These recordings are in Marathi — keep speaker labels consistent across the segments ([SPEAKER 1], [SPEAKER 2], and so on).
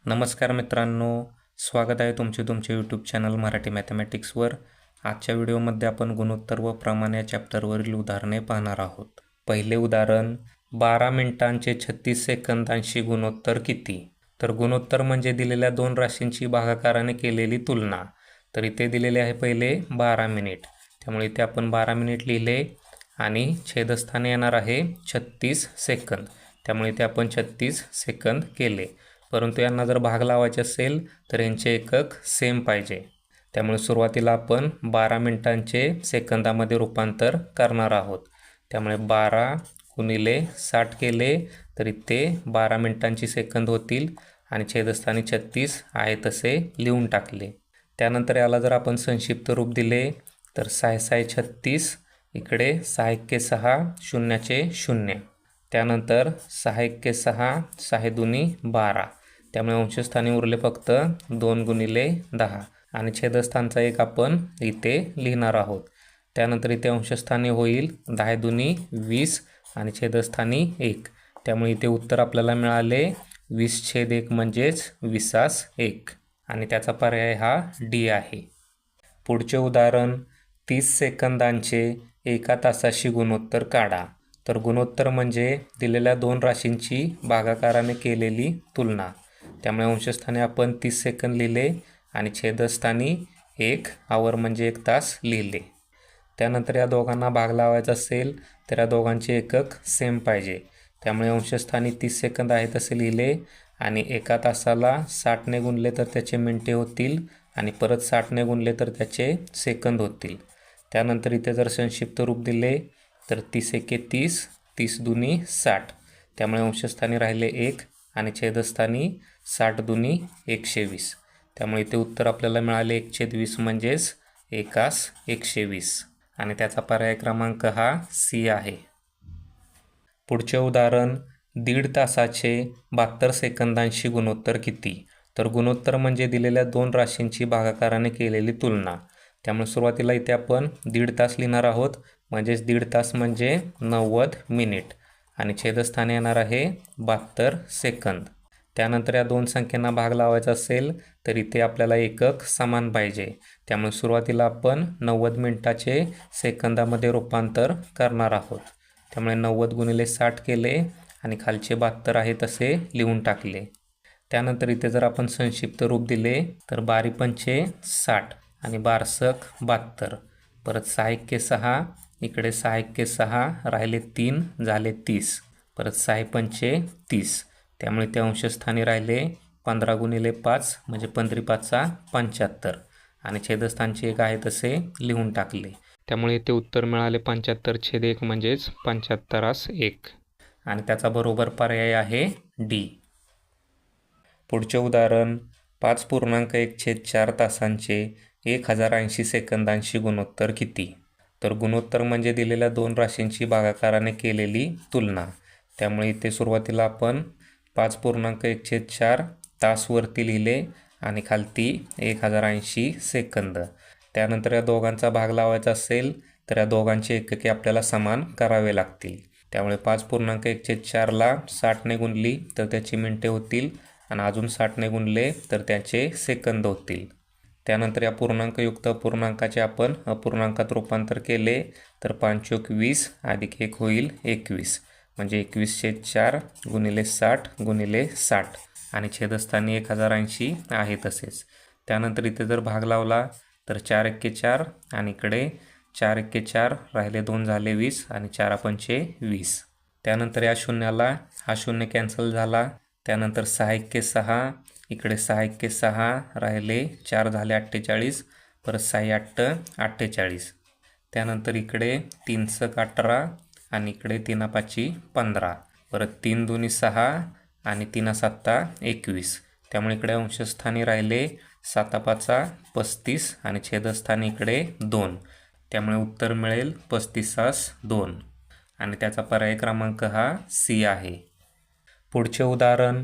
[SPEAKER 1] नमस्कार मित्रांनो, स्वागत आहे तुमचे यूट्यूब चॅनल मराठी मॅथमॅटिक्सवर। आजच्या व्हिडिओमध्ये आपण गुणोत्तर व प्रमाण या चॅप्टरवरील उदाहरणे पाहणार आहोत। पहिले उदाहरण, 12 मिनिटांचे 36 सेकंदांशी गुणोत्तर किती? तर गुणोत्तर म्हणजे दिलेल्या दोन राशींची भागाकाराने केलेली तुलना। तर इथे दिलेले आहे पहिले 12 मिनिट, त्यामुळे इथे आपण 12 मिनिट लिहिले आणि छेदस्थानी येणार आहे 36 सेकंद, त्यामुळे इथे आपण 36 सेकंद केले। परंतु यांना जर भाग लावायचे असेल तर यांचे एकक सेम पाहिजे, त्यामुळे सुरुवातीला आपण 12 मिनिटांचे सेकंदामध्ये रूपांतर करणार आहोत। त्यामुळे 12 गुणिले 60 केले तर इथे 12 मिनिटांची सेकंद होतील आणि छेदस्थानी 36 आहे तसे लिहून टाकले। त्यानंतर याला जर आपण संक्षिप्त रूप दिले तर 6 36, इकडे 6 1 6, शून्याचे 0, त्यानंतर 6 1 6, 6 दुनी 12, त्यामुळे अंशस्थानी उरले फक्त 2 गुणिले 10 आणि छेदस्थानचा एक आपण इथे लिहिणार आहोत। त्यानंतर इथे अंशस्थानी होईल 10 दुनी 20 आणि छेदस्थानी 1, त्यामुळे इथे उत्तर आपल्याला मिळाले 20/1 म्हणजेच 20/1 आणि त्याचा पर्याय हा डी आहे। पुढचे उदाहरण, 30 सेकंदांचे 1 तासाशी गुणोत्तर काढा। तर गुणोत्तर म्हणजे दिलेल्या दोन राशींची भागाकाराने केलेली तुलना, त्यामुळे अंशस्थानी आपण 30 सेकंद लिहिले आणि छेदस्थानी 1 आवर म्हणजे 1 तास लिहिले। त्यानंतर या दोघांना भाग लावायचा असेल तर या दोघांचे एकक सेम पाहिजे, त्यामुळे अंशस्थानी 30 सेकंद आहे तसे लिहिले आणि 1 तासाला 60ने गुणले तर त्याचे मिनिटे होतील आणि परत 60ने गुणले तर त्याचे सेकंद होतील। त्यानंतर इथे जर संक्षिप्त रूप दिले तर 30 1 30, 30 दुनी 60, त्यामुळे अंशस्थानी राहिले 1 आणि छेदस्थानी 60 दुनी 120, त्यामुळे इथे उत्तर आपल्याला मिळाले 1/20 म्हणजेच 1/120 आणि त्याचा पर्याय क्रमांक हा सी आहे। पुढचे उदाहरण, 1.5 तासाचे 72 सेकंदांशी गुणोत्तर किती? तर गुणोत्तर म्हणजे दिलेल्या दोन राशींची भागाकाराने केलेली तुलना, त्यामुळे सुरुवातीला इथे आपण 1.5 तास लिहिणार आहोत, म्हणजेच 1.5 तास म्हणजे 90 मिनिट आणि छेदस्थानी येणार आहे 72 सेकंद। त्यानंतर या दोन संख्यांना भाग लावायचा असेल तर इथे आपल्याला एकक समान पाहिजे, त्यामुळे सुरुवातीला आपण 90 मिनिटाचे सेकंदामध्ये रूपांतर करणार आहोत। त्यामुळे 90 गुणिले 60 केले आणि खालचे 72 आहे तसे लिहून टाकले। त्यानंतर इथे जर आपण संक्षिप्त रूप दिले तर 12 पंचे 60 आणि 12 72, परत 6 1 6, इकडे 6 1 6, राहिले 3 झाले 30, परत 6 पंचे 30, त्यामुळे ते अंशस्थानी राहिले 15 गुणिले 5 म्हणजे 15 5 75 आणि छेदस्थानचे एक आहे तसे लिहून टाकले, त्यामुळे ते उत्तर मिळाले 75/1 म्हणजेच 75/1 आणि त्याचा बरोबर पर्याय आहे डी। पुढचे उदाहरण, 5.1/4 तासांचे 1080 सेकंदांशी गुणोत्तर किती? तर गुणोत्तर म्हणजे दिलेल्या दोन राशींची भागाकाराने केलेली तुलना, त्यामुळे इथे सुरुवातीला आपण 5.1/4 तास वरती लिहिले आणि खालती 1080 सेकंद। त्यानंतर या दोघांचा भाग लावायचा असेल तर या दोघांचे एकके आपल्याला समान करावे लागतील, त्यामुळे 5.1/4ला 60ने गुणली तर त्याची मिनिटे होतील आणि अजून 60ने गुणले तर त्याचे सेकंद होतील। त्यानंतर या पूर्णांकयुक्त अपूर्णांकाचे आपण अपूर्णांकात रूपांतर केले तर 5 × 20 अधिक 1 होईल 21, म्हणजे 21/4 गुणिले 60 गुणिले 60 आणि छेदस्थानी 1080 आहे तसेच। त्यानंतर इथे जर भाग लावला तर 4 1 4 आणि इकडे 4 1 4, राहिले 2 झाले 20 आणि 4 पंचे 20, त्यानंतर या शून्याला हा शून्य कॅन्सल झाला। त्यानंतर 6 1 6, इकडे 6 1 6, राहिले 4 झाले 48, परत 6 8 48, त्यानंतर इकडे 3 1 18 आणि इकडे 3 5 15, परत 3 2 6 आणि 3 7 21, त्यामुळे इकडे अंशस्थानी राहिले 7 5 35 आणि छेदस्थानी इकडे 2, त्यामुळे उत्तर मिळेल 35/2 आणि त्याचा पर्याय क्रमांक हा सी आहे। पुढचे उदाहरण,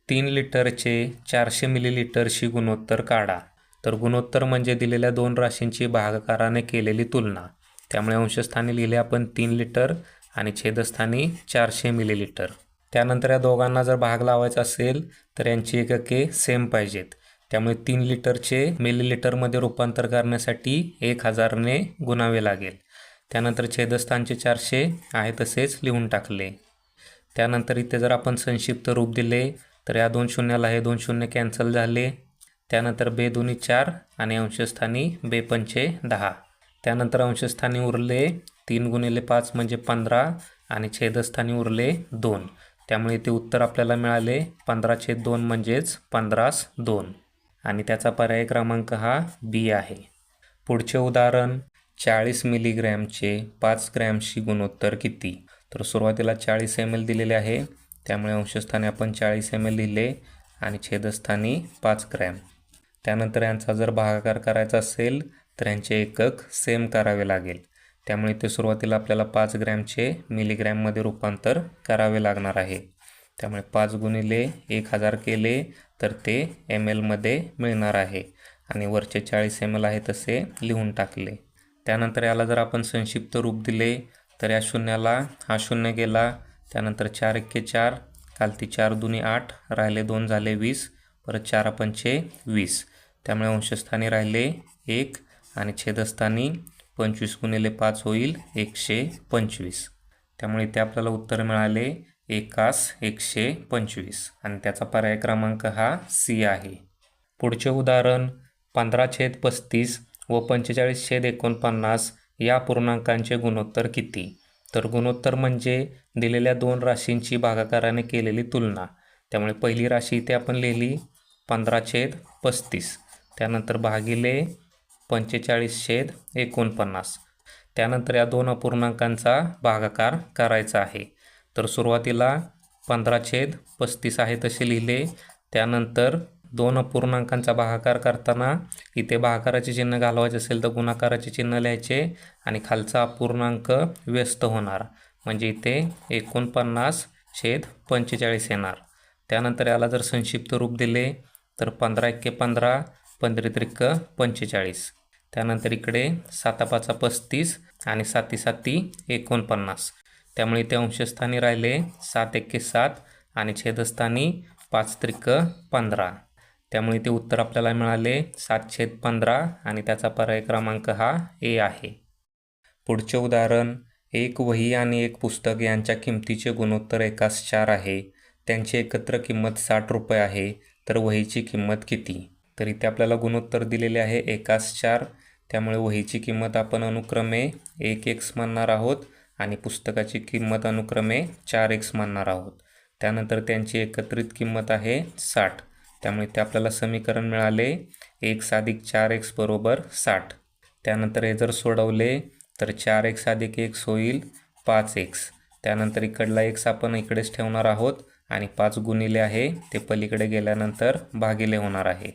[SPEAKER 1] 3 लिटरचे 400 मिलीलिटरशी गुणोत्तर काढा। तर गुणोत्तर म्हणजे दिलेल्या दोन राशींची भागाकाराने केलेली तुलना, त्यामुळे अंशस्थानी लिहिले आपण 3 लिटर आणि छेदस्थानी 400 मिलीलिटर। त्यानंतर या दोघांना जर भाग लावायचा असेल तर यांची एकके सेम पाहिजेत. त्यामुळे 3 लिटरचे मिलीलिटरमध्ये रूपांतर करण्यासाठी 1000ने गुणावे लागेल. त्यानंतर छेदस्थानचे 400 आहे तसेच लिहून टाकले. त्यानंतर इथे जर आपण संक्षिप्त रूप दिले तर या 2 शून्याला हे 2 शून्य कॅन्सल झाले. त्यानंतर बे दुनी 4 आणि अंशस्थानी बे पंचे 10. त्यानंतर अंशस्थानी उरले 3 गुणिले 5 म्हणजे 15 आणि छेदस्थानी उरले 2. त्यामुळे ते उत्तर आपल्याला मिळाले 15/2 म्हणजेच 15/2 आणि त्याचा पर्याय क्रमांक हा बी आहे. पुढचे उदाहरण 40 मिलीग्रॅमचे 5 ग्रॅमशी गुणोत्तर किती? तर सुरुवातीला 40 ml दिलेले आहे. त्यामुळे अंशस्थानी आपण 40 ml लिहिले आणि छेदस्थानी 5 ग्रॅम. त्यानंतर यांचा जर भागाकार करायचा असेल तर यांचे एकक सेम करावे लागेल. त्यामुळे ते सुरुवातीला आपल्याला 5 ग्रॅमचे मिलीग्रॅममध्ये रूपांतर करावे लागणार आहे. त्यामुळे 5 गुणिले 1000 केले तर ते ml मध्ये मिळणार आहे आणि वरचे 40 ml आहे तसे लिहून टाकले. त्यानंतर याला जर आपण संक्षिप्त रूप दिले तर या शून्याला हा शून्य गेला. त्यानंतर 4 एक्के 4, खालती 4 दुनी 8, राहिले 2 झाले 20, परत 4 पंचे 20. त्यामुळे अंशस्थानी राहिले 1 आणि छेदस्थानी 25 गुणिले 5 होईल 125. त्यामुळे इथे आपल्याला उत्तर मिळाले 125 आणि त्याचा पर्याय क्रमांक हा सी आहे. पुढचे उदाहरण 15/35 व 45/49 या पूर्णांकांचे गुणोत्तर किती? तर गुणोत्तर म्हणजे दिलेल्या 2 राशींची भागाकाराने केलेली तुलना. त्यामुळे पहिली राशी इथे आपण लिहिली 15/35. त्यानंतर भागिले 45/49. त्यानंतर या 2 अपूर्णांकांचा भागाकार करायचा आहे. तर सुरुवातीला 15/35 आहे तसे लिहिले. त्यानंतर 2 अपूर्णांकांचा भागाकार करताना इथे भागाकाराचे चिन्ह घालवायचे असेल तर गुणाकाराचे चिन्ह लिहायचे आणि खालचा अपूर्णांक व्यस्त होणार म्हणजे इथे 49/45 येणार. त्यानंतर याला जर संक्षिप्त रूप दिले तर 15 एक्के 15, 15 त्रिक 45. त्यानंतर इकडे 7×5 35 आणि 7×7 49. त्यामुळे इथे अंशस्थानी राहिले 7 एक्के 7 आणि छेदस्थानी 5 त्रिक 15. त्यामुळे इथे उत्तर आपल्याला मिळाले 7/15 आणि त्याचा पर्याय क्रमांक हा ए आहे. पुढचे उदाहरण 1 वही आणि 1 पुस्तक यांच्या किमतीचे गुणोत्तर 1:4 आहे. त्यांची एकत्र किंमत 60 रुपये आहे. तर वहीची किंमत किती? तर इथे आपल्याला गुणोत्तर दिलेले आहे 1:4. त्यामुळे वहीची किंमत आपण अनुक्रमे 1x मानणार आहोत आणि पुस्तकाची किंमत अनुक्रमे 4x मानणार आहोत. त्यानंतर त्यांची एकत्रित किंमत आहे 60. त्यामुळे ते आपल्याला समीकरण मिळाले 1 + 4x = 60. त्यानंतर हे जर सोडवले तर 4x + 1 होईल 5x. त्यानंतर इकडला x आपण इकडेच ठेवणार आहोत आणि 5 गुणिले आहे ते पलीकडे गेल्यानंतर भागिले होणार आहे.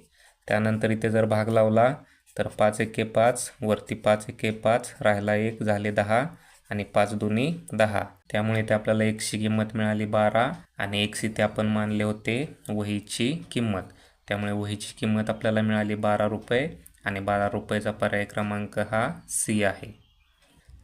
[SPEAKER 1] त्यानंतर इथे जर भाग लावला तर 5 एक्के 5, वरती 5 एक्के 5, राहिला 1 झाले 10 आणि 5 दुनी 10. त्यामुळे इथे आपल्याला xची किंमत मिळाली 12 आणि x इथे आपण मानले होते वहीची किंमत. त्यामुळे वहीची किंमत आपल्याला मिळाली 12 रुपये आणि 12 रुपयाचा पर्याय क्रमांक हा सी आहे.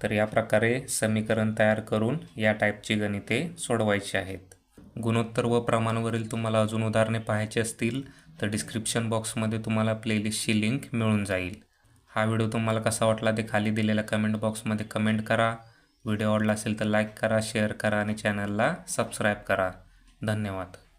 [SPEAKER 1] तर या प्रकारे समीकरण तयार करून या टाईपची गणिते सोडवायची आहेत. गुणोत्तर व प्रमाणवरील तुम्हाला अजून उदाहरणे पाहायची असतील तर डिस्क्रिप्शन बॉक्समध्ये तुम्हाला प्लेलिस्टची लिंक मिळून जाईल. हा व्हिडिओ तुम्हाला कसा वाटला ते खाली दिलेल्या कमेंट बॉक्समध्ये कमेंट करा. व्हिडिओ आवडला असेल तर लाईक करा, शेअर करा आणि चॅनलला सबस्क्राईब करा. धन्यवाद.